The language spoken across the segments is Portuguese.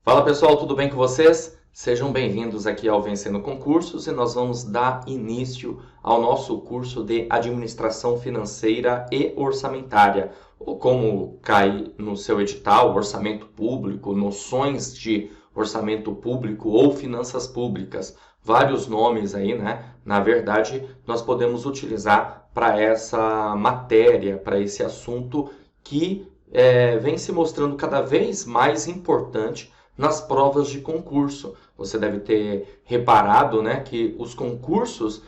Fala pessoal, tudo bem com vocês? Sejam bem-vindos aqui ao Vencendo Concursos e nós vamos dar início ao nosso curso de Administração Financeira e Orçamentária, ou como cai no seu edital, Orçamento Público, Noções de Orçamento Público ou Finanças Públicas. Vários nomes aí, né? Na verdade, nós podemos utilizar para essa matéria, para esse assunto que vem se mostrando cada vez mais importante nas provas de concurso. Você deve ter reparado, né, que os concursos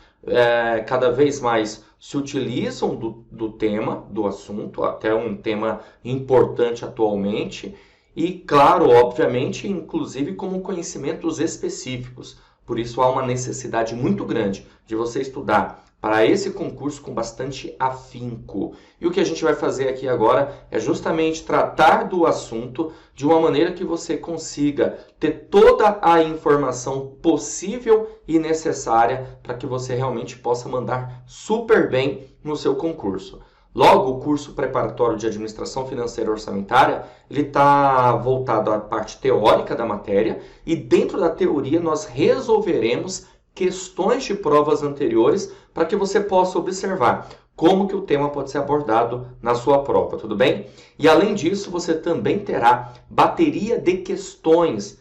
cada vez mais se utilizam do tema, do assunto, até um tema importante atualmente, e claro, obviamente, inclusive como conhecimentos específicos. Por isso há uma necessidade muito grande de você estudar para esse concurso com bastante afinco. E o que a gente vai fazer aqui agora é justamente tratar do assunto de uma maneira que você consiga ter toda a informação possível e necessária para que você realmente possa mandar super bem no seu concurso. Logo, o curso preparatório de Administração Financeira e Orçamentária, ele está voltado à parte teórica da matéria e dentro da teoria nós resolveremos questões de provas anteriores para que você possa observar como que o tema pode ser abordado na sua prova, tudo bem? E além disso, você também terá bateria de questões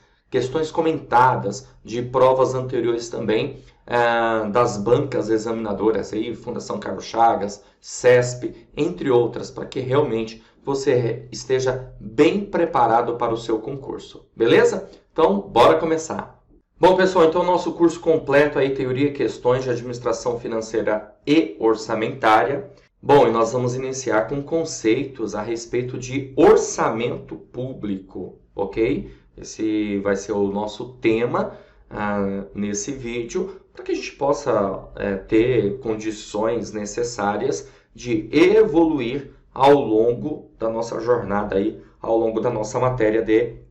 comentadas de provas anteriores também, das bancas examinadoras, aí, Fundação Carlos Chagas, CESP, entre outras, para que realmente você esteja bem preparado para o seu concurso, beleza? Então, bora começar! Bom, pessoal, então nosso curso completo aí, Teoria e Questões de Administração Financeira e Orçamentária. Bom, e nós vamos iniciar com conceitos a respeito de orçamento público, ok? Esse vai ser o nosso tema nesse vídeo, para que a gente possa ter condições necessárias de evoluir ao longo da nossa jornada aí, ao longo da nossa matéria de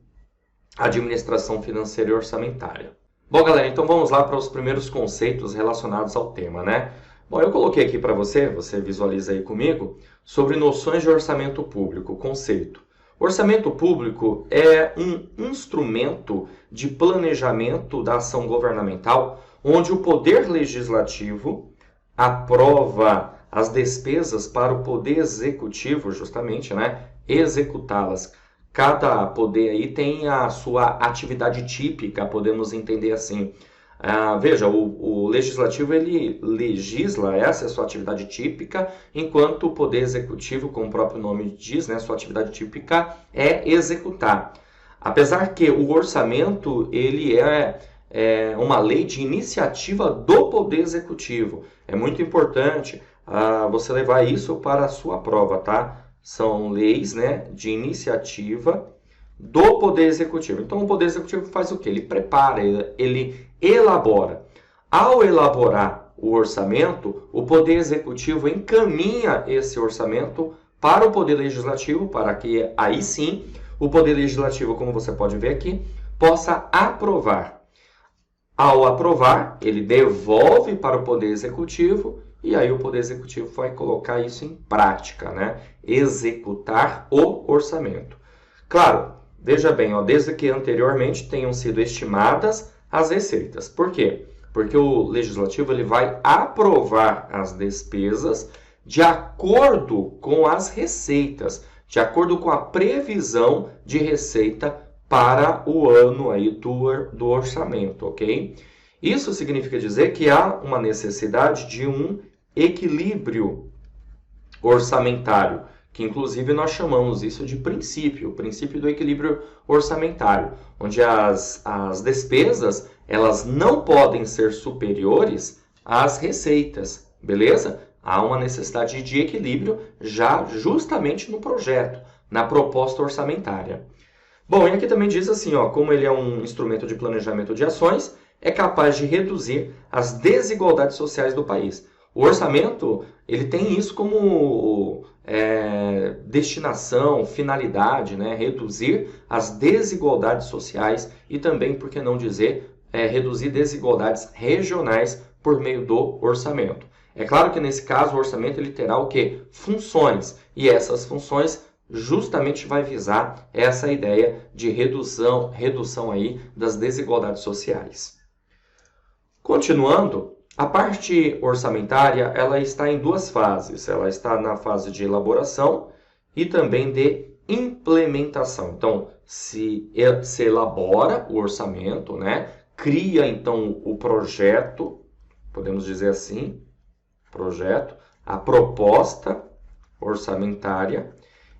Administração Financeira e Orçamentária. Bom, galera, então vamos lá para os primeiros conceitos relacionados ao tema, né? Bom, eu coloquei aqui para você visualiza aí comigo, sobre noções de orçamento público, conceito. Orçamento público é um instrumento de planejamento da ação governamental, onde o Poder Legislativo aprova as despesas para o Poder Executivo, justamente, né, executá-las. Cada poder aí tem a sua atividade típica, podemos entender assim. Veja, o legislativo ele legisla, essa é a sua atividade típica, enquanto o poder executivo, como o próprio nome diz, né, sua atividade típica é executar. Apesar que o orçamento ele é uma lei de iniciativa do poder executivo. É muito importante você levar isso para a sua prova, tá? São leis, né, de iniciativa do Poder Executivo. Então, o Poder Executivo faz o quê? Ele prepara, ele elabora. Ao elaborar o orçamento, o Poder Executivo encaminha esse orçamento para o Poder Legislativo, para que aí sim o Poder Legislativo, como você pode ver aqui, possa aprovar. Ao aprovar, ele devolve para o Poder Executivo e aí o Poder Executivo vai colocar isso em prática, né? Executar o orçamento. Claro, veja bem, ó, desde que anteriormente tenham sido estimadas as receitas. Por quê? Porque o Legislativo ele vai aprovar as despesas de acordo com as receitas, de acordo com a previsão de receita para o ano aí do orçamento, ok? Isso significa dizer que há uma necessidade de um equilíbrio orçamentário, que inclusive nós chamamos isso de princípio, o princípio do equilíbrio orçamentário, onde as despesas elas não podem ser superiores às receitas, beleza? Há uma necessidade de equilíbrio já justamente no projeto, na proposta orçamentária. Bom, e aqui também diz assim, ó, como ele é um instrumento de planejamento de ações, é capaz de reduzir as desigualdades sociais do país. O orçamento, ele tem isso como destinação, finalidade, né? Reduzir as desigualdades sociais e também, por que não dizer, reduzir desigualdades regionais por meio do orçamento. É claro que nesse caso o orçamento ele terá o quê? Funções. E essas funções justamente vai visar essa ideia de redução aí das desigualdades sociais. Continuando, a parte orçamentária ela está em duas fases. Ela está na fase de elaboração e também de implementação. Então, se elabora o orçamento, né? Cria então o projeto, podemos dizer assim, projeto, a proposta orçamentária.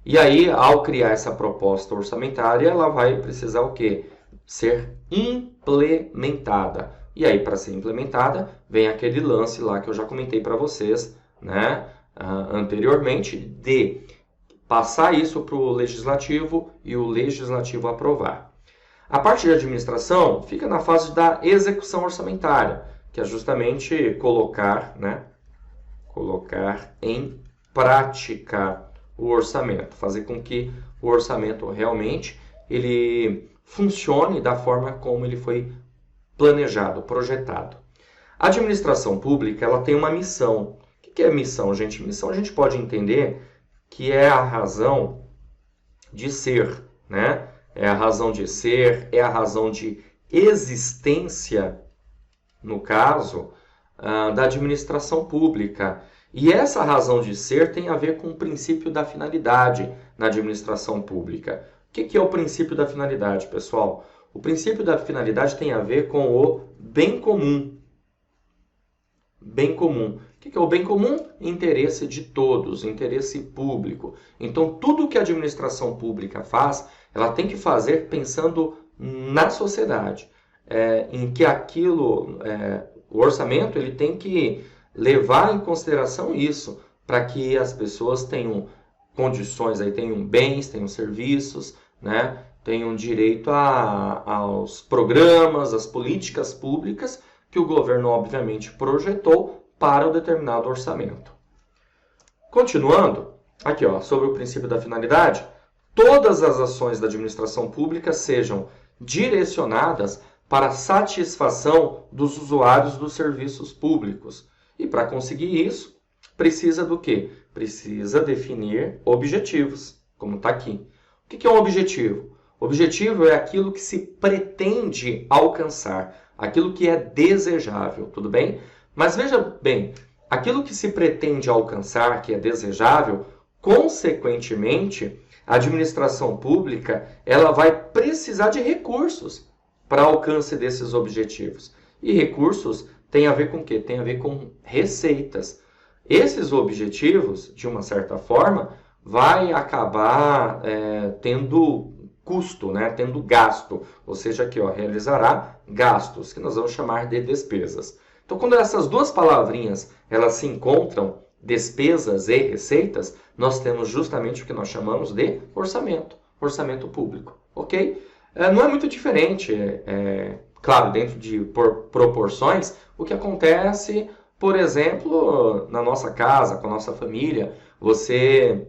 E aí, ao criar essa proposta orçamentária, ela vai precisar o quê? Ser implementada. E aí, para ser implementada, vem aquele lance lá que eu já comentei para vocês, né, anteriormente, de passar isso para o Legislativo e o Legislativo aprovar. A parte de administração fica na fase da execução orçamentária, que é justamente colocar em prática o orçamento, fazer com que o orçamento realmente ele funcione da forma como ele foi planejado, projetado. A administração pública ela tem uma missão. O que é missão, gente? Missão a gente pode entender que é a razão de ser, né? É a razão de ser, é a razão de existência, no caso, da administração pública. E essa razão de ser tem a ver com o princípio da finalidade na administração pública. O que é o princípio da finalidade, pessoal? O princípio da finalidade tem a ver com o bem comum. Bem comum. O que é o bem comum? Interesse de todos, interesse público. Então, tudo que a administração pública faz, ela tem que fazer pensando na sociedade. Em que o orçamento ele tem que levar em consideração isso, para que as pessoas tenham condições, aí, tenham bens, tenham serviços, né? Tenham direito aos programas, às políticas públicas que o governo, obviamente, projetou para o determinado orçamento. Continuando, aqui ó, sobre o princípio da finalidade, todas as ações da administração pública sejam direcionadas para a satisfação dos usuários dos serviços públicos. E para conseguir isso, precisa do quê? Precisa definir objetivos, como está aqui. O que é um objetivo? Objetivo é aquilo que se pretende alcançar, aquilo que é desejável, tudo bem? Mas veja bem, aquilo que se pretende alcançar, que é desejável, consequentemente, a administração pública ela vai precisar de recursos para alcance desses objetivos. E recursos tem a ver com o quê? Tem a ver com receitas. Esses objetivos, de uma certa forma, vai acabar tendo custo, né? Tendo gasto, ou seja, aqui, ó, realizará gastos, que nós vamos chamar de despesas. Então, quando essas duas palavrinhas elas se encontram, despesas e receitas, nós temos justamente o que nós chamamos de orçamento público, ok? Não é muito diferente, claro, dentro de proporções, o que acontece, por exemplo, na nossa casa, com a nossa família, você,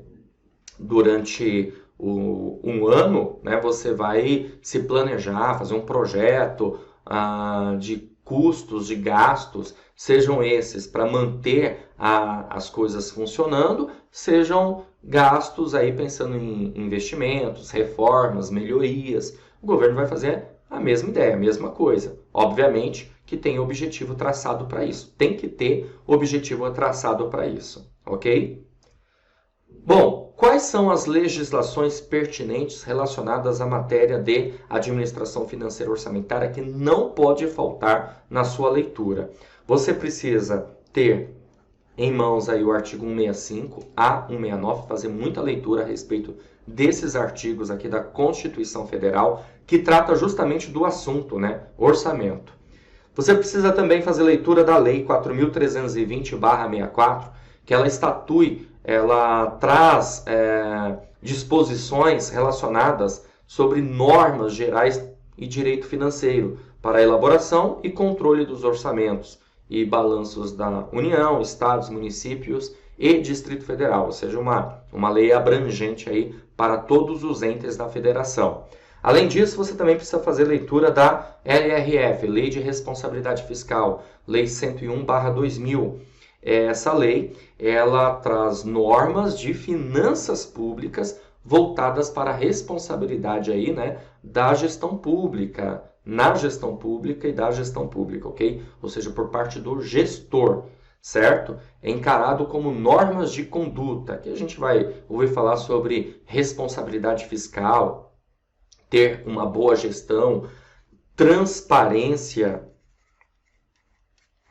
durante um ano, né, você vai se planejar, fazer um projeto de custos, de gastos, sejam esses para manter as coisas funcionando, sejam gastos aí pensando em investimentos, reformas, melhorias. O governo vai fazer a mesma ideia, a mesma coisa. Obviamente que tem objetivo traçado para isso. Tem que ter objetivo traçado para isso, ok? Bom, quais são as legislações pertinentes relacionadas à matéria de administração financeira orçamentária que não pode faltar na sua leitura? Você precisa ter em mãos aí o artigo 165 a 169, fazer muita leitura a respeito desses artigos aqui da Constituição Federal, que trata justamente do assunto, né? Orçamento. Você precisa também fazer leitura da Lei 4.320/64, que ela traz disposições relacionadas sobre normas gerais e direito financeiro para a elaboração e controle dos orçamentos e balanços da União, estados, municípios e Distrito Federal, ou seja, uma lei abrangente aí para todos os entes da federação. Além disso, você também precisa fazer leitura da LRF, Lei de Responsabilidade Fiscal, Lei 101/2000. Essa lei, ela traz normas de finanças públicas voltadas para a responsabilidade aí, né, da gestão pública, na gestão pública e da gestão pública, ok? Ou seja, por parte do gestor, certo? É encarado como normas de conduta. Aqui a gente vai ouvir falar sobre responsabilidade fiscal, ter uma boa gestão, transparência.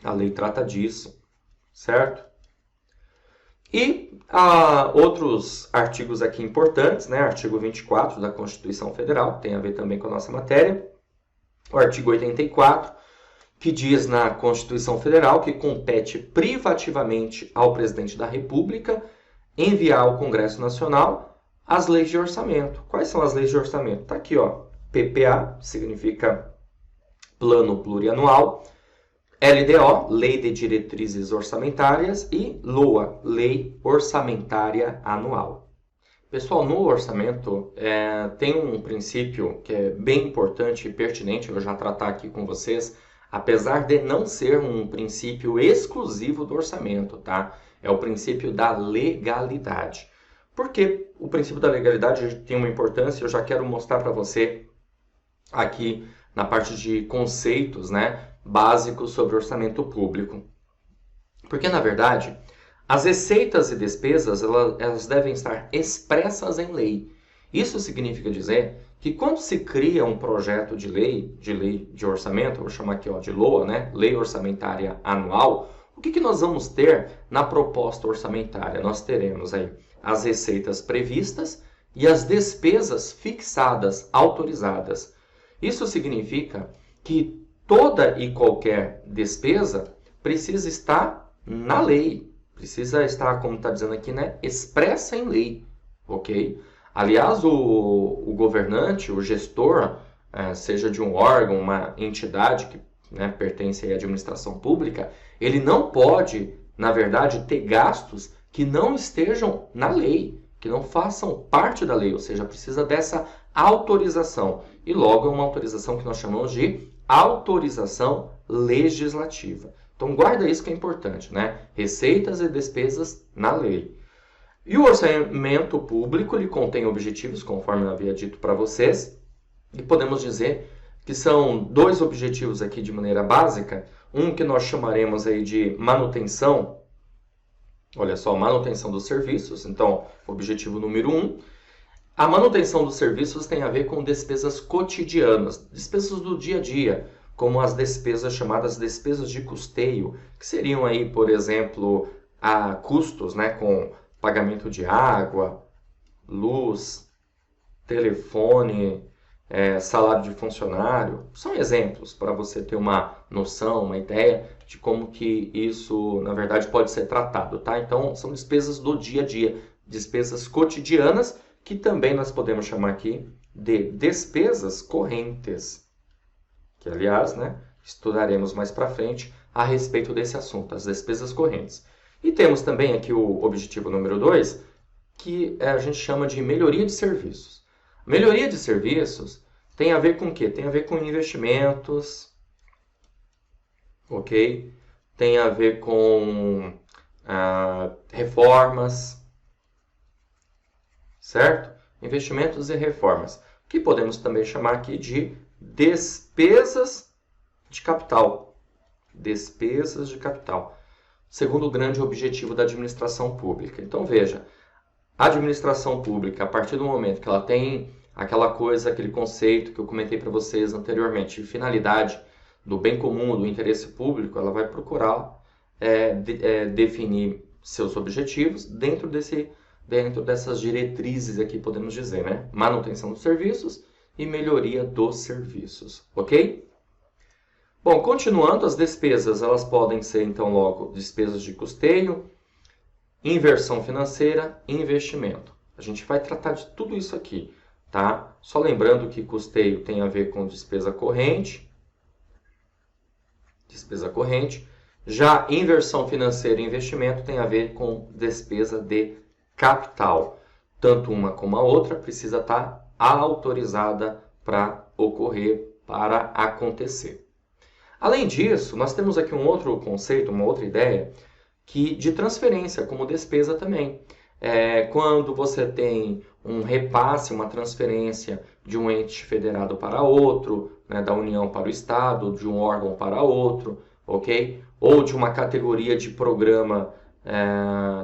A lei trata disso, certo? E outros artigos aqui importantes, né? Artigo 24 da Constituição Federal, tem a ver também com a nossa matéria. O artigo 84, que diz na Constituição Federal que compete privativamente ao presidente da República enviar ao Congresso Nacional as leis de orçamento. Quais são as leis de orçamento? Está aqui, ó. PPA, significa Plano Plurianual. LDO, Lei de Diretrizes Orçamentárias, e LOA, Lei Orçamentária Anual. Pessoal, no orçamento tem um princípio que é bem importante e pertinente, eu já tratar aqui com vocês, apesar de não ser um princípio exclusivo do orçamento, tá? É o princípio da legalidade. Por que o princípio da legalidade tem uma importância? Eu já quero mostrar para você aqui na parte de conceitos, né, básicos sobre orçamento público. Porque, na verdade, as receitas e despesas elas devem estar expressas em lei. Isso significa dizer que quando se cria um projeto de lei de orçamento, vou chamar aqui de LOA, né, Lei Orçamentária Anual, o que nós vamos ter na proposta orçamentária? Nós teremos aí as receitas previstas e as despesas fixadas, autorizadas. Isso significa que toda e qualquer despesa precisa estar na lei, precisa estar, como está dizendo aqui, né, expressa em lei, ok? Aliás, o governante, o gestor, seja de um órgão, uma entidade que, né, pertence à administração pública, ele não pode, na verdade, ter gastos que não estejam na lei, que não façam parte da lei, ou seja, precisa dessa autorização. E logo é uma autorização que nós chamamos de autorização legislativa. Então guarda isso que é importante, né? Receitas e despesas na lei. E o orçamento público, ele contém objetivos, conforme eu havia dito para vocês, e podemos dizer que são dois objetivos aqui de maneira básica, um que nós chamaremos aí de manutenção, olha só, manutenção dos serviços, então, objetivo número 1. A manutenção dos serviços tem a ver com despesas cotidianas, despesas do dia a dia, como as despesas chamadas despesas de custeio, que seriam aí, por exemplo, custos, né, com pagamento de água, luz, telefone, salário de funcionário. São exemplos para você ter uma noção, uma ideia de como que isso, na verdade, pode ser tratado, tá? Então, são despesas do dia a dia, despesas cotidianas, que também nós podemos chamar aqui de despesas correntes, que, aliás, né, estudaremos mais para frente a respeito desse assunto, as despesas correntes. E temos também aqui o objetivo número 2, que a gente chama de melhoria de serviços. Melhoria de serviços tem a ver com o quê? Tem a ver com investimentos, ok? Tem a ver com reformas, certo? Investimentos e reformas, que podemos também chamar aqui de despesas de capital. Despesas de capital, segundo o grande objetivo da administração pública. Então, veja, a administração pública, a partir do momento que ela tem aquela coisa, aquele conceito que eu comentei para vocês anteriormente, de finalidade do bem comum, do interesse público, ela vai procurar definir seus objetivos dentro dessas diretrizes aqui, podemos dizer, né? Manutenção dos serviços e melhoria dos serviços, ok? Bom, continuando, as despesas, elas podem ser, então, logo, despesas de custeio, inversão financeira e investimento. A gente vai tratar de tudo isso aqui, tá? Só lembrando que custeio tem a ver com despesa corrente. Já inversão financeira e investimento tem a ver com despesa de capital. Tanto uma como a outra precisa estar autorizada para ocorrer, para acontecer. Além disso, nós temos aqui um outro conceito, uma outra ideia, que de transferência como despesa também. quando você tem um repasse, uma transferência de um ente federado para outro, né, da União para o Estado, de um órgão para outro, ok? Ou de uma categoria de programa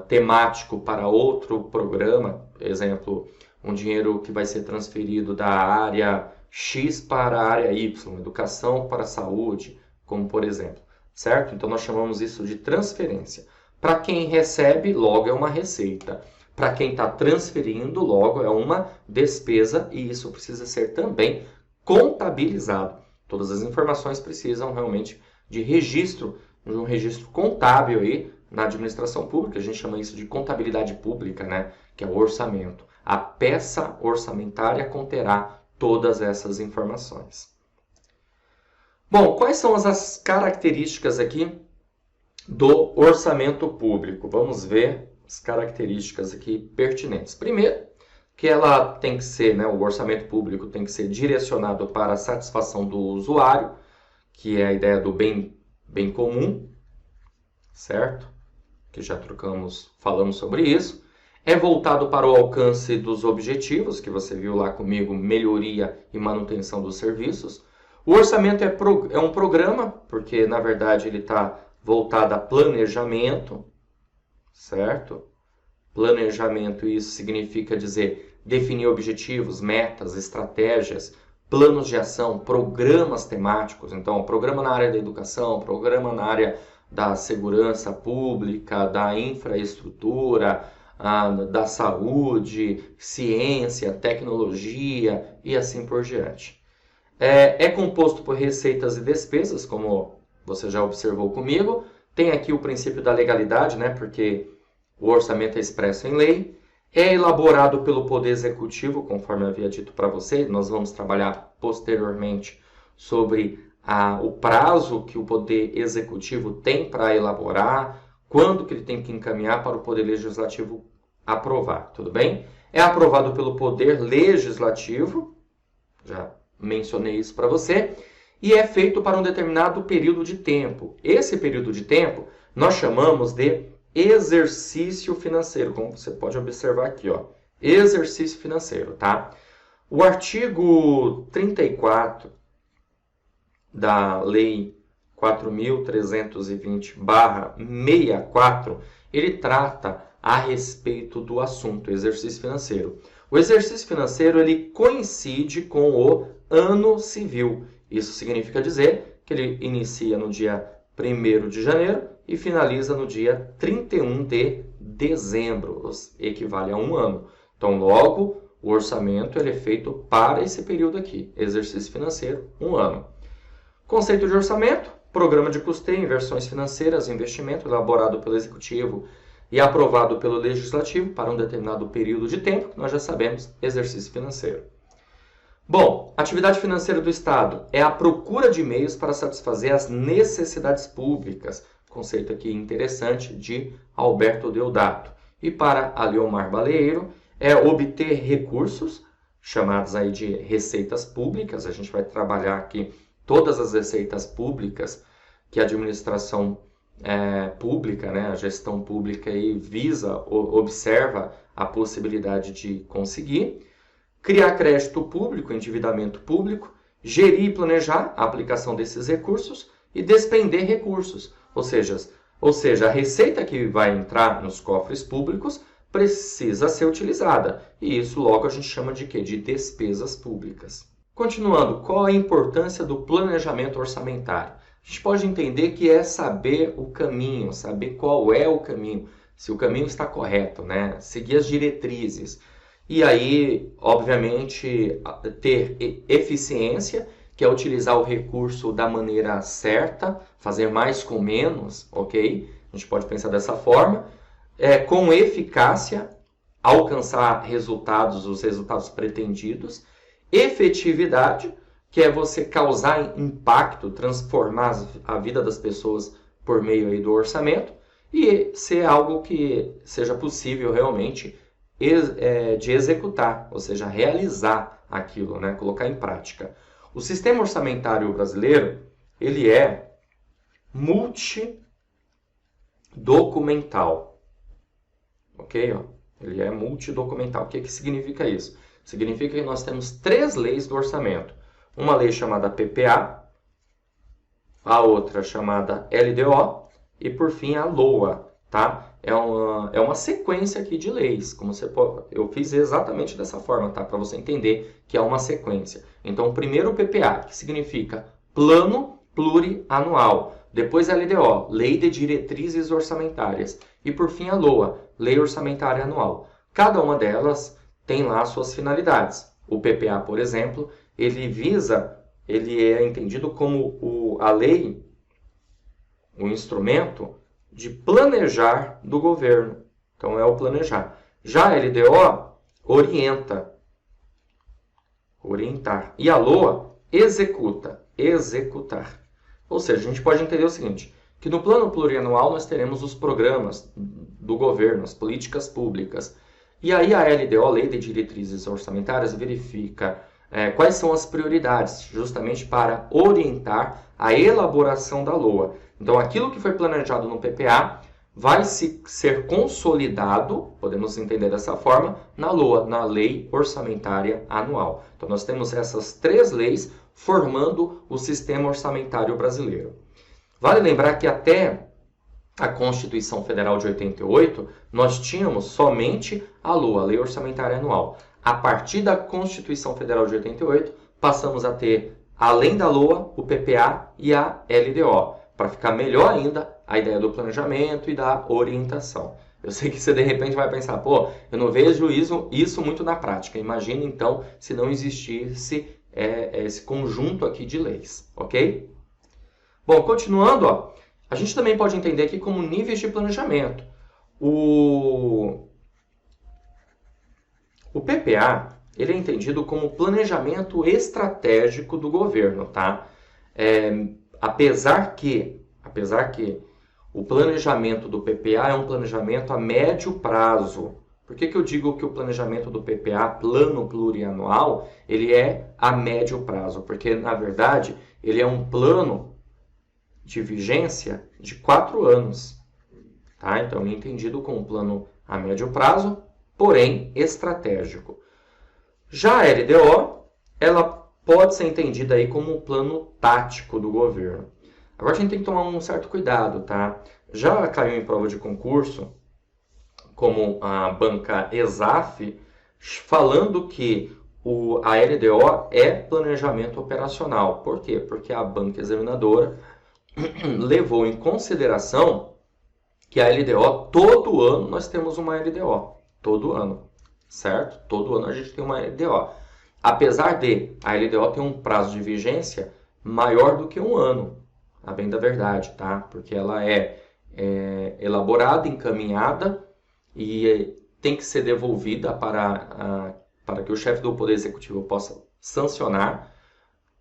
temático para outro programa, exemplo, um dinheiro que vai ser transferido da área X para a área Y, educação para a saúde, como por exemplo, certo? Então nós chamamos isso de transferência. Para quem recebe, logo é uma receita. Para quem está transferindo, logo é uma despesa e isso precisa ser também contabilizado. Todas as informações precisam realmente de registro, de um registro contábil aí na administração pública. A gente chama isso de contabilidade pública, né? Que é o orçamento. A peça orçamentária conterá todas essas informações. Bom, quais são as características aqui do orçamento público? Vamos ver as características aqui pertinentes. Primeiro, que ela tem que ser, né, o orçamento público tem que ser direcionado para a satisfação do usuário, que é a ideia do bem comum, certo? Que já falamos sobre isso. É voltado para o alcance dos objetivos, que você viu lá comigo, melhoria e manutenção dos serviços. O orçamento é um programa, porque na verdade ele está voltado a planejamento, certo? Planejamento, isso significa dizer definir objetivos, metas, estratégias, planos de ação, programas temáticos. Então, programa na área da educação, programa na área da segurança pública, da infraestrutura, da saúde, ciência, tecnologia e assim por diante. É composto por receitas e despesas, como você já observou comigo. Tem aqui o princípio da legalidade, né? Porque o orçamento é expresso em lei. É elaborado pelo Poder Executivo, conforme eu havia dito para você. Nós vamos trabalhar posteriormente sobre o prazo que o Poder Executivo tem para elaborar, quando que ele tem que encaminhar para o Poder Legislativo aprovar, tudo bem? É aprovado pelo Poder Legislativo, já mencionei isso para você, e é feito para um determinado período de tempo. Esse período de tempo nós chamamos de exercício financeiro, como você pode observar aqui, ó. Exercício financeiro, tá? O artigo 34 da Lei 4.320/64, ele trata a respeito do assunto exercício financeiro. O exercício financeiro ele coincide com o ano civil. Isso significa dizer que ele inicia no dia 1º de janeiro e finaliza no dia 31 de dezembro, equivale a um ano. Então, logo, o orçamento ele é feito para esse período aqui, exercício financeiro, um ano. Conceito de orçamento, programa de custeio, inversões financeiras, investimento elaborado pelo Executivo e aprovado pelo Legislativo para um determinado período de tempo, que nós já sabemos, exercício financeiro. Bom, atividade financeira do Estado é a procura de meios para satisfazer as necessidades públicas, conceito aqui interessante de Alberto Deodato. E para Aliomar Baleiro, é obter recursos, chamados aí de receitas públicas. A gente vai trabalhar aqui todas as receitas públicas que a administração pública, né, a gestão pública aí observa a possibilidade de conseguir. Criar crédito público, endividamento público, gerir e planejar a aplicação desses recursos e despender recursos. Ou seja, a receita que vai entrar nos cofres públicos precisa ser utilizada. E isso logo a gente chama de quê? De despesas públicas. Continuando, qual a importância do planejamento orçamentário? A gente pode entender que é saber o caminho, saber qual é o caminho, se o caminho está correto, né? Seguir as diretrizes. E aí, obviamente, ter eficiência, que é utilizar o recurso da maneira certa, fazer mais com menos, ok? A gente pode pensar dessa forma. Com eficácia, alcançar os resultados pretendidos. Efetividade, que é você causar impacto, transformar a vida das pessoas por meio aí do orçamento. E ser algo que seja possível realmente de executar, ou seja, realizar aquilo, né? Colocar em prática. O sistema orçamentário brasileiro, ele é multidocumental, ok? Ele é multidocumental. O que significa isso? Significa que nós temos 3 leis do orçamento. Uma lei chamada PPA, a outra chamada LDO e, por fim, a LOA. Tá? É uma sequência aqui de leis. Como você pode, eu fiz exatamente dessa forma, tá? Para você entender que é uma sequência. Então, primeiro o PPA, que significa Plano Plurianual. Depois a LDO, Lei de Diretrizes Orçamentárias. E por fim a LOA, Lei Orçamentária Anual. Cada uma delas tem lá suas finalidades. O PPA, por exemplo, ele é entendido como a lei, o instrumento de planejar do governo. Então é o planejar. Já a LDO orientar. E a LOA executar. Ou seja, a gente pode entender o seguinte, que no plano plurianual nós teremos os programas do governo, as políticas públicas. E aí a LDO, Lei de Diretrizes Orçamentárias, verifica quais são as prioridades, justamente para orientar a elaboração da LOA. Então aquilo que foi planejado no PPA vai ser consolidado, podemos entender dessa forma, na LOA, na Lei Orçamentária Anual. Então nós temos essas 3 leis formando o sistema orçamentário brasileiro. Vale lembrar que até a Constituição Federal de 88, nós tínhamos somente a LOA, a Lei Orçamentária Anual. A partir da Constituição Federal de 88, passamos a ter, além da LOA, o PPA e a LDO, para ficar melhor ainda a ideia do planejamento e da orientação. Eu sei que você de repente vai pensar, pô, eu não vejo isso muito na prática. Imagina então se não existisse esse conjunto aqui de leis, ok? Bom, continuando, ó, a gente também pode entender aqui como níveis de planejamento. O PPA, ele é entendido como planejamento estratégico do governo, tá? Apesar que o planejamento do PPA é um planejamento a médio prazo. Por que eu digo que o planejamento do PPA, plano plurianual, ele é a médio prazo? Porque, na verdade, ele é um plano de vigência de 4 anos. Tá? Então, é entendido como um plano a médio prazo, porém estratégico. Já a LDO, ela pode ser entendida aí como um plano tático do governo. Agora, a gente tem que tomar um certo cuidado, tá? Já caiu em prova de concurso, como a banca ESAF, falando que a LDO é planejamento operacional. Por quê? Porque a banca examinadora levou em consideração que a LDO, todo ano nós temos uma LDO. Todo ano, certo? Todo ano a gente tem uma LDO. Apesar de a LDO ter um prazo de vigência maior do que um ano, a bem da verdade, tá? Porque ela é elaborada, encaminhada e tem que ser devolvida para que o chefe do Poder Executivo possa sancionar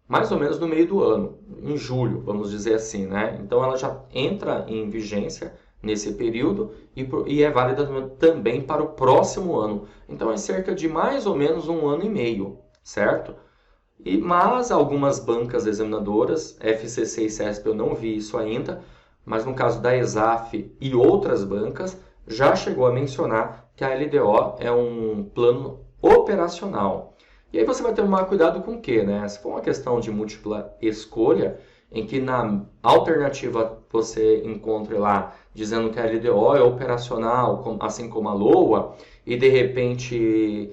mais ou menos no meio do ano, em julho, vamos dizer assim, né? Então ela já entra em vigência nesse período e é válida também para o próximo ano. Então é cerca de mais ou menos 1 ano e meio, certo? Mas algumas bancas examinadoras, FCC e CESP eu não vi isso ainda, mas no caso da ESAF e outras bancas, já chegou a mencionar que a LDO é um plano operacional. E aí você vai tomar cuidado com o quê, né? Se for uma questão de múltipla escolha, em que na alternativa você encontre lá dizendo que a LDO é operacional, assim como a LOA, e de repente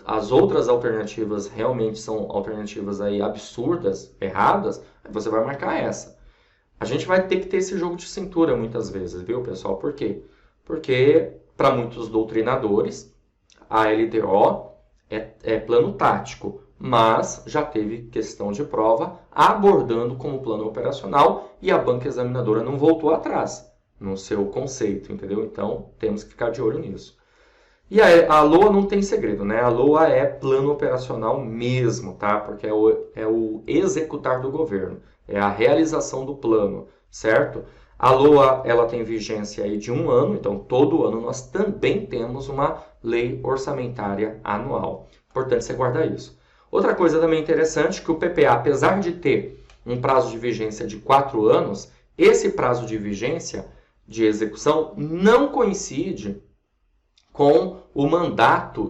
as outras alternativas realmente são alternativas aí absurdas, erradas, você vai marcar essa. A gente vai ter que ter esse jogo de cintura muitas vezes, viu, pessoal? Por quê? Porque para muitos doutrinadores, a LDO é plano tático, mas já teve questão de prova abordando como plano operacional e a banca examinadora não voltou atrás no seu conceito, entendeu? Então, temos que ficar de olho nisso. E a LOA não tem segredo, né? A LOA é plano operacional mesmo, tá? Porque é o executar do governo, é a realização do plano, certo? A LOA, ela tem vigência aí de 1 ano, então todo ano nós também temos uma lei orçamentária anual. Importante você guardar isso. Outra coisa também interessante, que o PPA, apesar de ter um prazo de vigência de 4 anos, esse prazo de vigência de execução não coincide com o mandato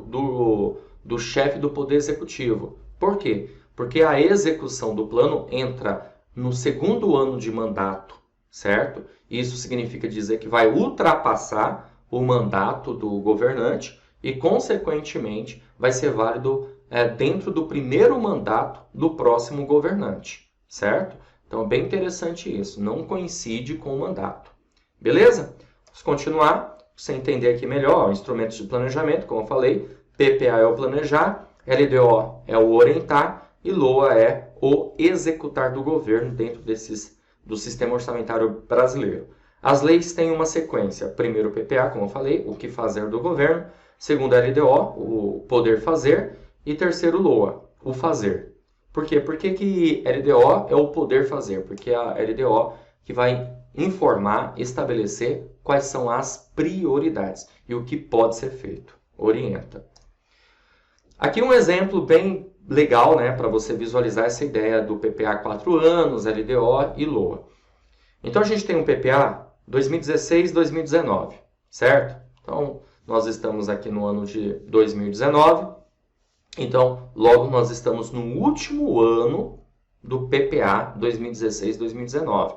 do chefe do Poder Executivo. Por quê? Porque a execução do plano entra no segundo ano de mandato, certo? Isso significa dizer que vai ultrapassar o mandato do governante e, consequentemente, vai ser válido dentro do primeiro mandato do próximo governante, certo? Então, é bem interessante isso, não coincide com o mandato. Beleza? Vamos continuar, para você entender aqui melhor, instrumentos de planejamento, como eu falei, PPA é o planejar, LDO é o orientar e LOA é o executar do governo dentro do sistema orçamentário brasileiro. As leis têm uma sequência. Primeiro o PPA, como eu falei, o que fazer do governo. Segundo LDO, o poder fazer. E terceiro LOA, o fazer. Por quê? Por que LDO é o poder fazer? Porque é a LDO que vai informar, estabelecer quais são as prioridades e o que pode ser feito. Orienta. Aqui um exemplo bem legal, né, para você visualizar essa ideia do PPA 4 anos, LDO e LOA. Então a gente tem um PPA 2016-2019, certo? Então nós estamos aqui no ano de 2019, então logo nós estamos no último ano do PPA 2016-2019.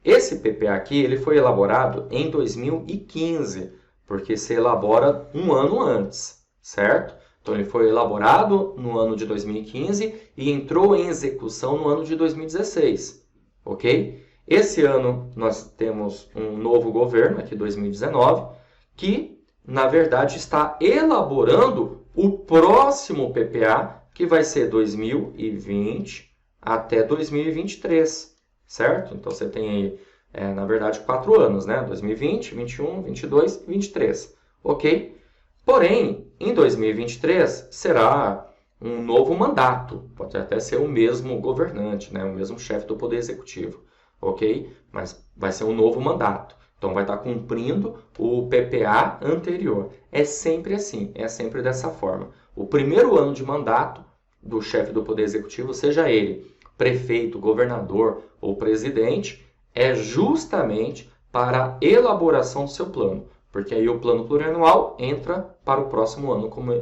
Esse PPA aqui ele foi elaborado em 2015, porque se elabora um ano antes, certo? Então, ele foi elaborado no ano de 2015 e entrou em execução no ano de 2016, ok? Esse ano, nós temos um novo governo, aqui 2019, que, na verdade, está elaborando o próximo PPA, que vai ser 2020 até 2023, certo? Então, você tem aí, na verdade, 4 anos, né? 2020, 21, 22 e 23, ok? Porém, em 2023 será um novo mandato, pode até ser o mesmo governante, né? O mesmo chefe do Poder Executivo, ok? Mas vai ser um novo mandato, então vai estar cumprindo o PPA anterior. É sempre assim, é sempre dessa forma. O primeiro ano de mandato do chefe do Poder Executivo, seja ele prefeito, governador ou presidente, é justamente para a elaboração do seu plano. Porque aí o plano plurianual entra para o próximo ano como,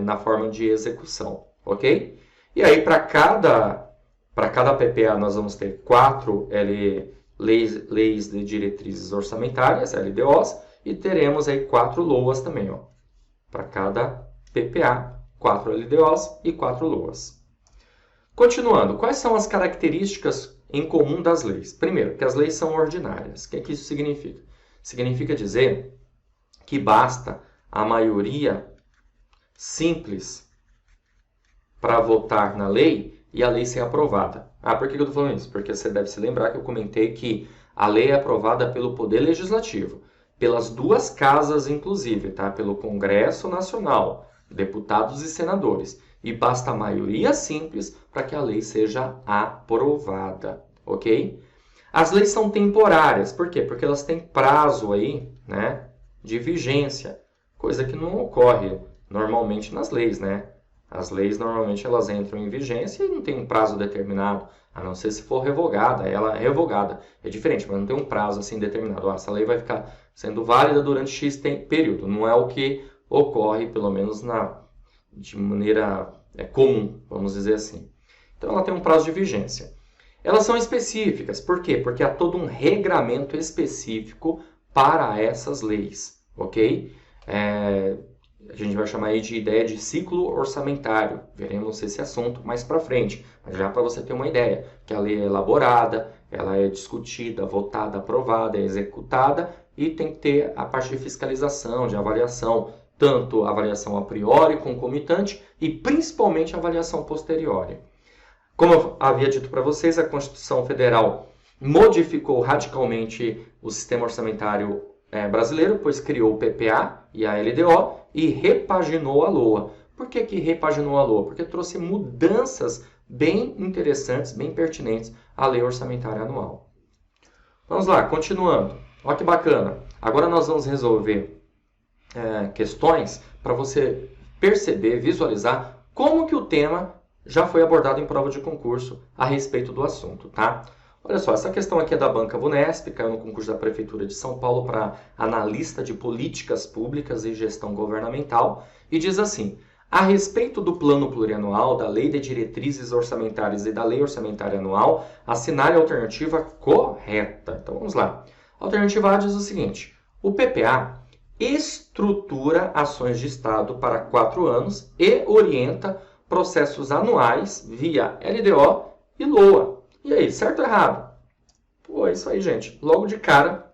na forma de execução, ok? E aí para cada PPA nós vamos ter 4 leis de diretrizes orçamentárias, LDOs, e teremos aí 4 LOAs também, ó. Para cada PPA, 4 LDOs e 4 LOAs. Continuando, quais são as características em comum das leis? Primeiro, que as leis são ordinárias. O que é que isso significa? Significa dizer que basta a maioria simples para votar na lei e a lei ser aprovada. Ah, por que eu estou falando isso? Porque você deve se lembrar que eu comentei que a lei é aprovada pelo Poder Legislativo, pelas 2 casas inclusive, tá? Pelo Congresso Nacional, deputados e senadores. E basta a maioria simples para que a lei seja aprovada, ok? As leis são temporárias, por quê? Porque elas têm prazo aí, né, de vigência, coisa que não ocorre normalmente nas leis, né? As leis normalmente elas entram em vigência e não tem um prazo determinado, a não ser se for revogada, ela é revogada. É diferente, mas não tem um prazo assim determinado. Essa lei vai ficar sendo válida durante X período, não é o que ocorre, pelo menos de maneira comum, vamos dizer assim. Então ela tem um prazo de vigência. Elas são específicas. Por quê? Porque há todo um regramento específico para essas leis, ok? A gente vai chamar aí de ideia de ciclo orçamentário. Veremos esse assunto mais para frente. Mas já para você ter uma ideia, que a lei é elaborada, ela é discutida, votada, aprovada, é executada e tem que ter a parte de fiscalização, de avaliação, tanto a avaliação a priori, concomitante e principalmente a avaliação posteriori. Como eu havia dito para vocês, a Constituição Federal modificou radicalmente o sistema orçamentário brasileiro, pois criou o PPA e a LDO e repaginou a LOA. Por que repaginou a LOA? Porque trouxe mudanças bem interessantes, bem pertinentes à Lei Orçamentária Anual. Vamos lá, continuando. Olha que bacana. Agora nós vamos resolver questões para você perceber, visualizar como que o tema já foi abordado em prova de concurso a respeito do assunto, tá? Olha só, essa questão aqui é da Banca Vunesp, caiu no concurso da Prefeitura de São Paulo para analista de políticas públicas e gestão governamental e diz assim: a respeito do plano plurianual, da Lei de Diretrizes Orçamentárias e da Lei Orçamentária Anual, assinale a alternativa correta. Então vamos lá. A alternativa A diz o seguinte: o PPA estrutura ações de Estado para 4 anos e orienta processos anuais via LDO e LOA. E aí, certo ou errado? Pô, é isso aí, gente. Logo de cara,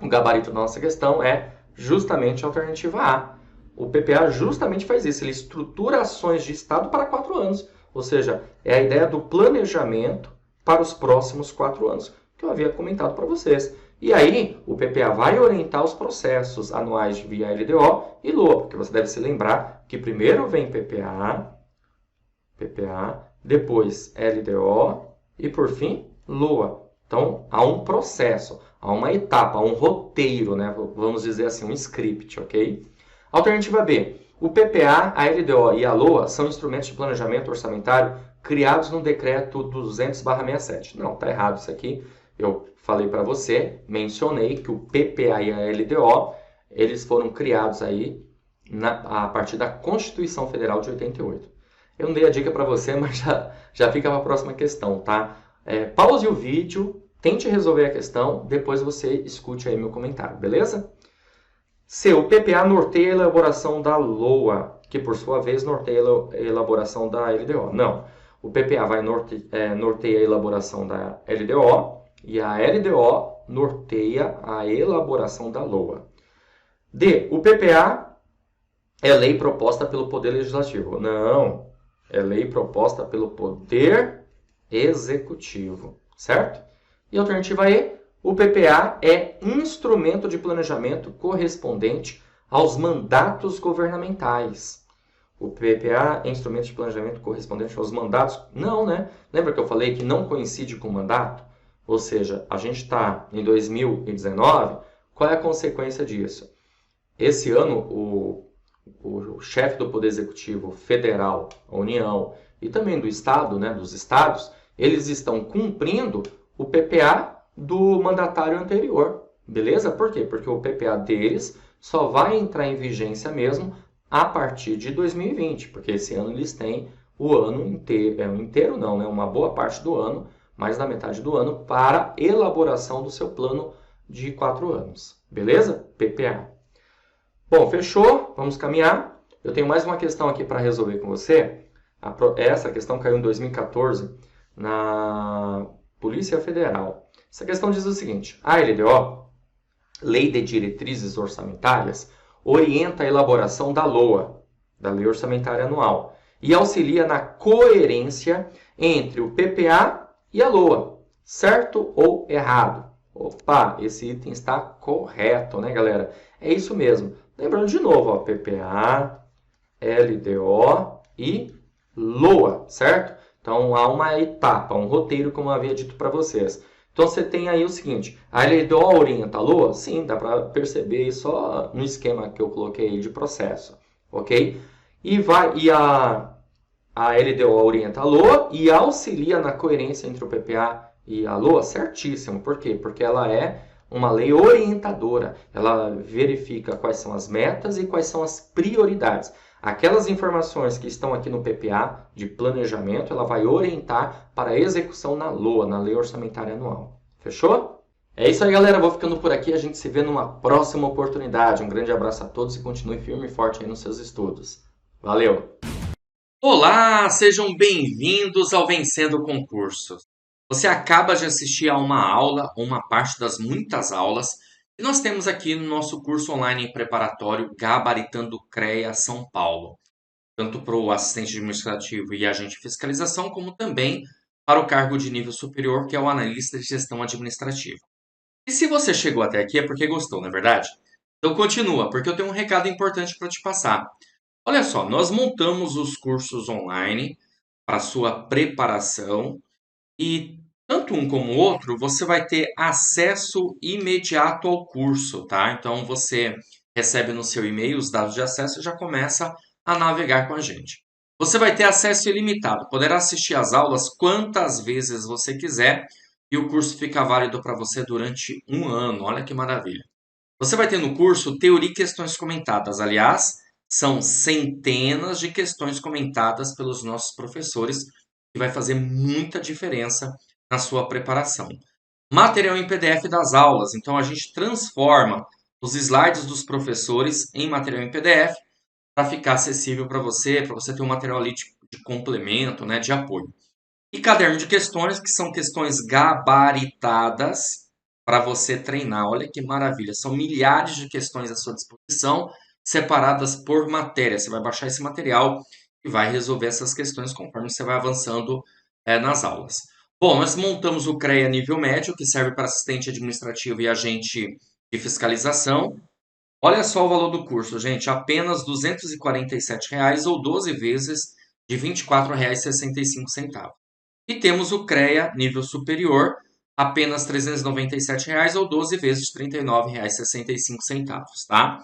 o gabarito da nossa questão é justamente a alternativa A. O PPA justamente faz isso, ele estrutura ações de Estado para 4 anos. Ou seja, é a ideia do planejamento para os próximos 4 anos, que eu havia comentado para vocês. E aí, o PPA vai orientar os processos anuais via LDO e LOA, porque você deve se lembrar que primeiro vem PPA, depois LDO e, por fim, LOA. Então, há um processo, há uma etapa, há um roteiro, né? Vamos dizer assim, um script, ok? Alternativa B. O PPA, a LDO e a LOA são instrumentos de planejamento orçamentário criados no decreto 200/67. Não, está errado isso aqui. Eu falei para você, mencionei que o PPA e a LDO, eles foram criados aí a partir da Constituição Federal de 88. Eu não dei a dica para você, mas já fica para a próxima questão, tá? Pause o vídeo, tente resolver a questão, depois você escute aí meu comentário, beleza? C. O PPA norteia a elaboração da LOA, que por sua vez norteia a elaboração da LDO. Não, o PPA vai norteia a elaboração da LDO e a LDO norteia a elaboração da LOA. D. O PPA é lei proposta pelo Poder Legislativo. Não, é lei proposta pelo Poder Executivo, certo? E a alternativa E, o PPA é instrumento de planejamento correspondente aos mandatos governamentais. O PPA é instrumento de planejamento correspondente aos mandatos? Não, né? Lembra que eu falei que não coincide com o mandato? Ou seja, a gente está em 2019, qual é a consequência disso? Esse ano, o chefe do Poder Executivo Federal, a União, e também do Estado, né, dos estados, eles estão cumprindo o PPA do mandatário anterior, beleza? Por quê? Porque o PPA deles só vai entrar em vigência mesmo a partir de 2020, porque esse ano eles têm o ano inteiro não, né? Uma boa parte do ano, mais da metade do ano, para elaboração do seu plano de 4 anos, beleza? PPA. Bom, fechou? Vamos caminhar. Eu tenho mais uma questão aqui para resolver com você. Essa questão caiu em 2014 na Polícia Federal. Essa questão diz o seguinte: a LDO, Lei de Diretrizes Orçamentárias, orienta a elaboração da LOA, da Lei Orçamentária Anual, e auxilia na coerência entre o PPA e a LOA. Certo ou errado? Opa, esse item está correto, né, galera? É isso mesmo. Lembrando de novo, ó, PPA, LDO e LOA, certo? Então, há uma etapa, um roteiro, como eu havia dito para vocês. Então, você tem aí o seguinte: a LDO orienta a LOA? Sim, dá para perceber só no esquema que eu coloquei aí de processo, ok? E a LDO orienta a LOA e auxilia na coerência entre o PPA e a LOA? Certíssimo. Por quê? Porque ela é uma lei orientadora. Ela verifica quais são as metas e quais são as prioridades. Aquelas informações que estão aqui no PPA de planejamento, ela vai orientar para a execução na LOA, na Lei Orçamentária Anual. Fechou? É isso aí, galera. Vou ficando por aqui. A gente se vê numa próxima oportunidade. Um grande abraço a todos e continue firme e forte aí nos seus estudos. Valeu! Olá, sejam bem-vindos ao Vencendo Concursos. Você acaba de assistir a uma aula, ou uma parte das muitas aulas, que nós temos aqui no nosso curso online preparatório Gabaritando CREA São Paulo. Tanto para o assistente administrativo e agente de fiscalização, como também para o cargo de nível superior, que é o analista de gestão administrativa. E se você chegou até aqui é porque gostou, não é verdade? Então continua, porque eu tenho um recado importante para te passar. Olha só, nós montamos os cursos online para sua preparação e tanto um como o outro você vai ter acesso imediato ao curso, tá? Então você recebe no seu e-mail os dados de acesso e já começa a navegar com a gente. Você vai ter acesso ilimitado, poderá assistir às aulas quantas vezes você quiser, e o curso fica válido para você durante um ano. Olha que maravilha. Você vai ter no curso teoria e questões comentadas. Aliás, são centenas de questões comentadas pelos nossos professores, que vai fazer muita diferença na sua preparação. Material em PDF das aulas. Então, a gente transforma os slides dos professores em material em PDF para ficar acessível para você ter um material ali de complemento, né, de apoio. E caderno de questões, que são questões gabaritadas para você treinar. Olha que maravilha! São milhares de questões à sua disposição, separadas por matéria. Você vai baixar esse material e vai resolver essas questões conforme você vai avançando nas aulas. Bom, nós montamos o CREA nível médio, que serve para assistente administrativo e agente de fiscalização. Olha só o valor do curso, gente, apenas R$ 247 ou 12 vezes de R$ 24,65. E temos o CREA nível superior, apenas R$ 397 ou 12 vezes de R$ 39,65, tá?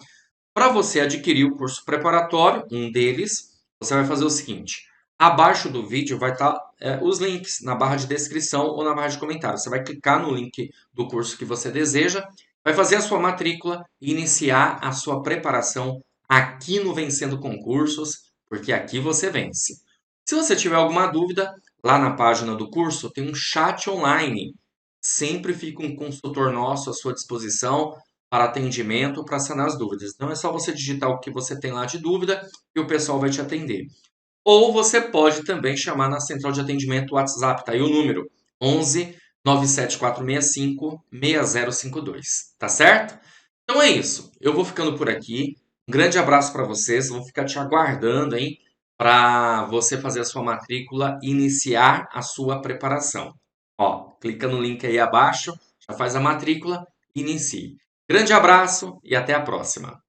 Para você adquirir o curso preparatório, um deles, você vai fazer o seguinte: abaixo do vídeo vai estar os links na barra de descrição ou na barra de comentários. Você vai clicar no link do curso que você deseja, vai fazer a sua matrícula e iniciar a sua preparação aqui no Vencendo Concursos, porque aqui você vence. Se você tiver alguma dúvida, lá na página do curso tem um chat online. Sempre fica um consultor nosso à sua disposição para atendimento, para sanar as dúvidas. Então é só você digitar o que você tem lá de dúvida e o pessoal vai te atender. Ou você pode também chamar na central de atendimento WhatsApp, tá aí o número 11 97465 6052, tá certo? Então é isso. Eu vou ficando por aqui. Um grande abraço para vocês. Vou ficar te aguardando, hein, para você fazer a sua matrícula e iniciar a sua preparação. Ó, clica no link aí abaixo, já faz a matrícula e inicie. Grande abraço e até a próxima.